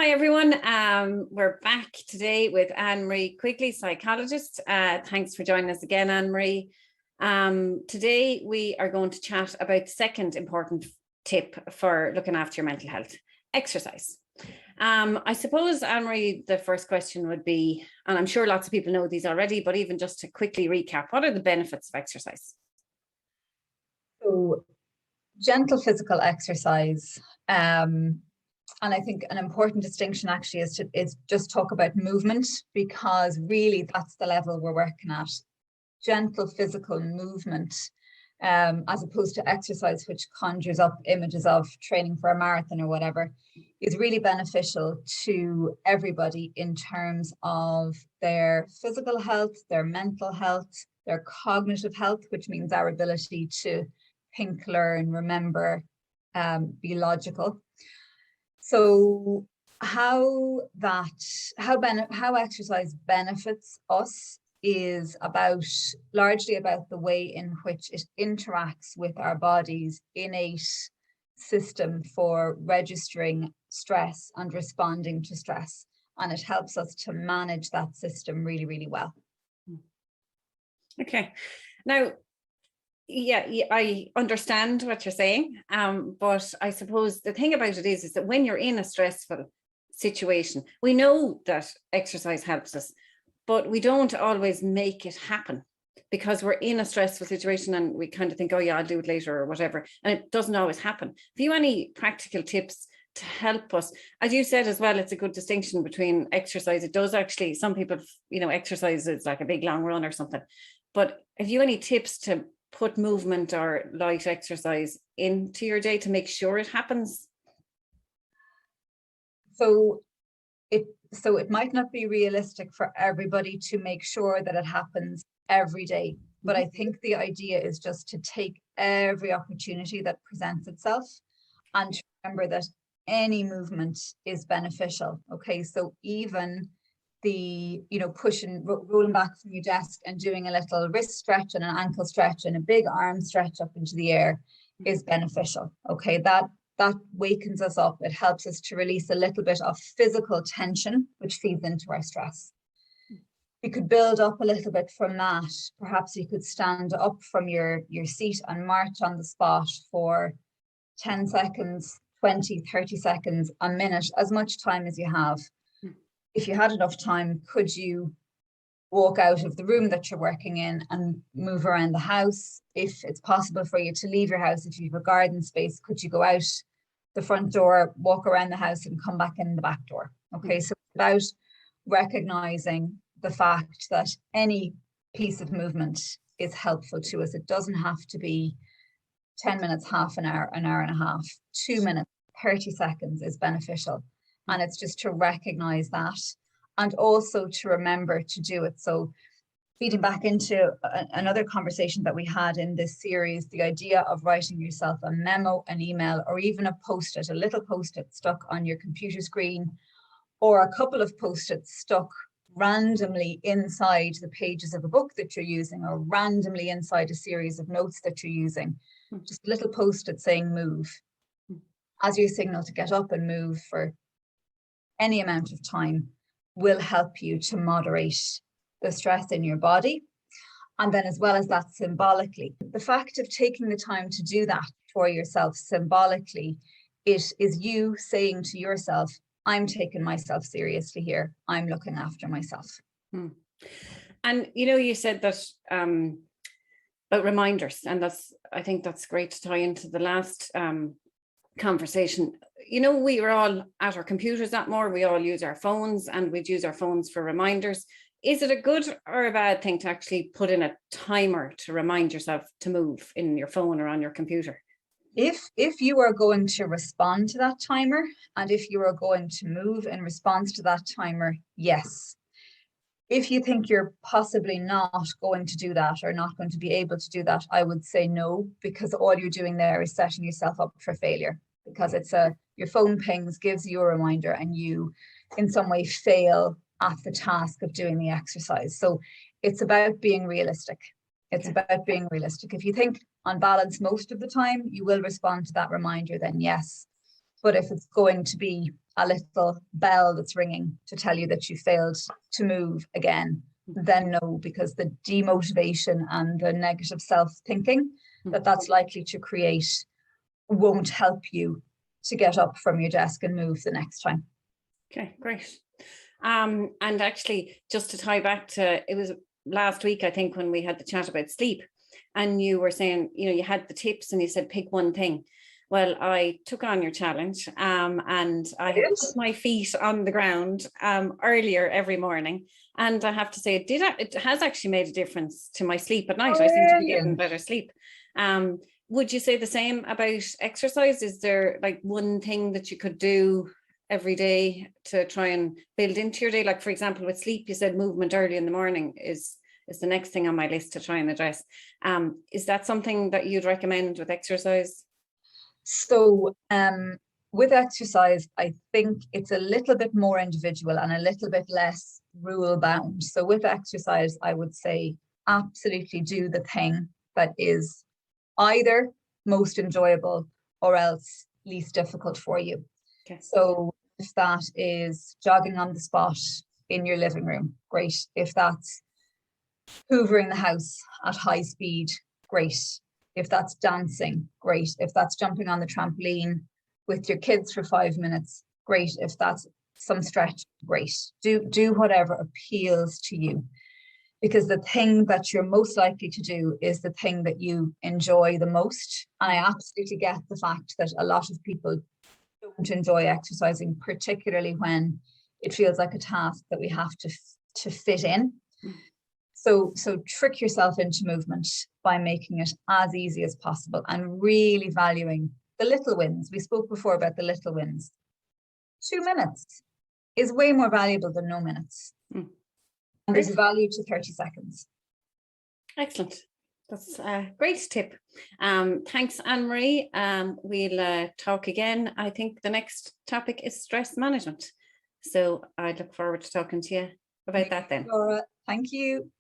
Hi everyone, we're back today with Marie Quigley, psychologist. Thanks for joining us again, Marie. Today we are going to chat about the second important tip for looking after your mental health: exercise. I suppose, Marie, the first question would be, and I'm sure lots of people know these already, but even just to quickly recap, what are the benefits of exercise? So, gentle physical exercise. And I think an important distinction actually is just talk about movement, because really that's the level we're working at. Gentle physical movement, as opposed to exercise, which conjures up images of training for a marathon or whatever, is really beneficial to everybody in terms of their physical health, their mental health, their cognitive health, which means our ability to think, learn, remember, be logical. So how exercise benefits us is largely about the way in which it interacts with our body's innate system for registering stress and responding to stress. And it helps us to manage that system really, really well. Okay. Now, yeah, I understand what you're saying, but I suppose the thing about it is that when you're in a stressful situation, we know that exercise helps us, but we don't always make it happen because we're in a stressful situation and we kind of think, oh yeah, I'll do it later or whatever, and it doesn't always happen. Have you any practical tips to help us? As you said as well, it's a good distinction between exercise. It does actually, some people, exercise is like a big long run or something, but have you any tips to put movement or light exercise into your day to make sure it happens? So it might not be realistic for everybody to make sure that it happens every day, but I think the idea is just to take every opportunity that presents itself and to remember that any movement is beneficial. Okay, so even the rolling back from your desk and doing a little wrist stretch and an ankle stretch and a big arm stretch up into the air is beneficial. Okay, that wakens us up. It helps us to release a little bit of physical tension, which feeds into our stress. You could build up a little bit from that. Perhaps you could stand up from your seat and march on the spot for 10 seconds, 20, 30 seconds, a minute, as much time as you have. If you had enough time, could you walk out of the room that you're working in and move around the house? If it's possible for you to leave your house, if you have a garden space, could you go out the front door, walk around the house and come back in the back door? Okay, so it's about recognizing the fact that any piece of movement is helpful to us. It doesn't have to be 10 minutes, half an hour and a half. 2 minutes, 30 seconds is beneficial. And it's just to recognize that and also to remember to do it. So feeding back into another conversation that we had in this series, the idea of writing yourself a memo, an email, or even a post-it, a little post-it stuck on your computer screen, or a couple of post-its stuck randomly inside the pages of a book that you're using, or randomly inside a series of notes that you're using. Just a little post-it saying move as your signal to get up and move for any amount of time will help you to moderate the stress in your body. And then as well as that, symbolically, the fact of taking the time to do that for yourself symbolically, it is you saying to yourself, I'm taking myself seriously here. I'm looking after myself. And you said that about reminders, and I think that's great to tie into the last conversation. We are all at our computers that more. We all use our phones, and we'd use our phones for reminders. Is it a good or a bad thing to actually put in a timer to remind yourself to move in your phone or on your computer? If you are going to respond to that timer, and if you are going to move in response to that timer, yes. If you think you're possibly not going to do that or not going to be able to do that, I would say no, because all you're doing there is setting yourself up for failure, because your phone pings, gives you a reminder, and you in some way fail at the task of doing the exercise. So it's about being realistic. It's about being realistic. If you think on balance most of the time you will respond to that reminder, then yes. But if it's going to be a little bell that's ringing to tell you that you failed to move again, then no, because the demotivation and the negative self-thinking that that's likely to create won't help you to get up from your desk and move the next time. Okay, great. And actually, just to tie back to, it was last week, I think, when we had the chat about sleep, and you were saying, you know, you had the tips and you said pick one thing. Well, I took on your challenge, and I have put my feet on the ground earlier every morning. And I have to say, it has actually made a difference to my sleep at night. I seem to be getting better sleep. Would you say the same about exercise? Is there like one thing that you could do every day to try and build into your day? Like, for example, with sleep, you said movement early in the morning is the next thing on my list to try and address. Is that something that you'd recommend with exercise? So with exercise, I think it's a little bit more individual and a little bit less rule bound. So with exercise, I would say absolutely do the thing that is either most enjoyable or else least difficult for you. Okay. So if that is jogging on the spot in your living room, great. If that's hoovering the house at high speed, great. If that's dancing, great. If that's jumping on the trampoline with your kids for 5 minutes, great. If that's some stretch, great. Do whatever appeals to you, because the thing that you're most likely to do is the thing that you enjoy the most. And I absolutely get the fact that a lot of people don't enjoy exercising, particularly when it feels like a task that we have to fit in. So trick yourself into movement by making it as easy as possible and really valuing the little wins. We spoke before about the little wins. 2 minutes is way more valuable than no minutes. And there's a value to 30 seconds. Excellent. That's a great tip. Thanks, Anne-Marie. We'll talk again. I think the next topic is stress management. So I look forward to talking to you about that then. Laura, thank you.